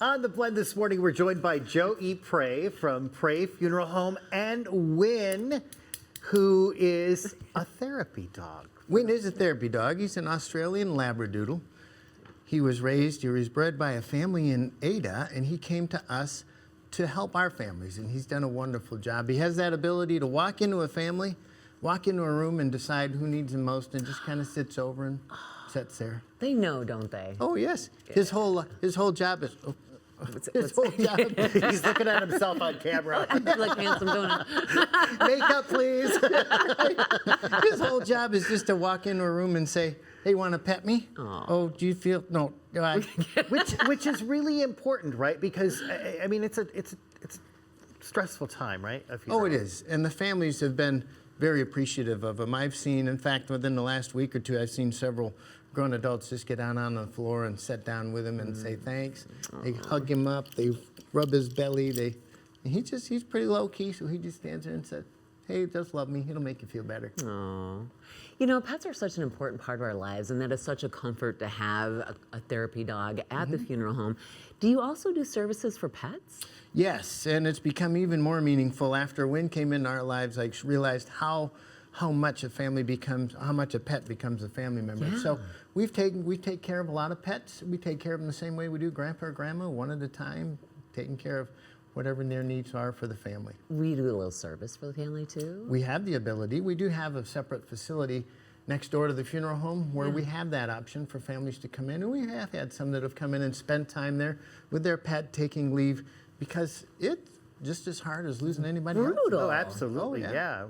On The Blend this morning, we're joined by Joe E. Prey from Prey Funeral Home and Wynn, who is a therapy dog. Wynn is a therapy dog. He's an Australian Labradoodle. He was bred by a family in Ada, and he came to us to help our families, and he's done a wonderful job. He has that ability to walk into a family, walk into a room and decide who needs him most, and just kind of sits over and sits there. They know, don't they? Oh, yes. His whole job is... His whole job, he's looking at himself on camera. Like handsome donut. Makeup, please. His whole job is just to walk into a room and say, "Hey, want to pet me? Aww. Oh, do you feel no?" which is really important, right? Because I mean, it's a stressful time, right? Oh, it is, and the families have been very appreciative of him. I've seen, in fact, within the last week or two, I've seen several grown adults just get down on the floor and sit down with him and say thanks. They hug him up, they rub his belly. He's pretty low key, so he just stands there and says, "Hey, just love me. It'll make you feel better." Aww. You know, pets are such an important part of our lives, and that is such a comfort to have a therapy dog at the funeral home. Do you also do services for pets? Yes, and it's become even more meaningful after Wynn came into our lives. I realized how much a pet becomes a family member. Yeah. So we take care of a lot of pets. We take care of them the same way we do grandpa or grandma, one at a time, taking care of whatever their needs are for the family. We do a little service for the family too? We have the ability. We do have a separate facility next door to the funeral home where we have that option for families to come in. And we have had some that have come in and spent time there with their pet taking leave, because it's just as hard as losing anybody else. Oh, absolutely, yeah.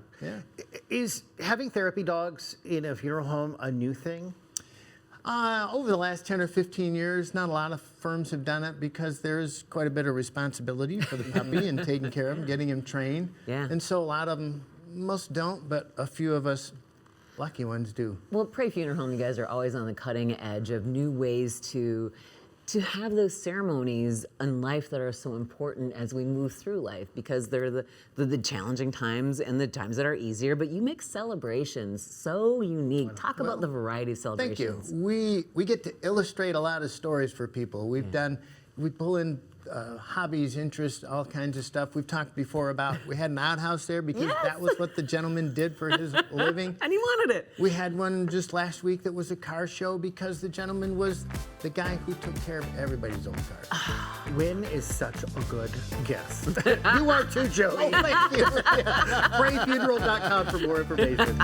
Is having therapy dogs in a funeral home a new thing? Over the last 10 or 15 years, not a lot of firms have done it because there's quite a bit of responsibility for the puppy and taking care of him, getting him trained. Yeah. And so a lot of them, most don't, but a few of us lucky ones do. Well, Prey Funeral Home, you guys are always on the cutting edge of new ways to have those ceremonies in life that are so important as we move through life, because they're the challenging times and the times that are easier, but you make celebrations so unique. Talk about the variety of celebrations. Thank you. We get to illustrate a lot of stories for people. We pull in hobbies, interests, all kinds of stuff. We've talked before about, we had an outhouse there because that was what the gentleman did for his living. And he wanted it. We had one just last week that was a car show because the gentleman was the guy who took care of everybody's own cars. Wynn is such a good guest. You are too, Joey. Oh, thank you. PreyFuneral.com for more information.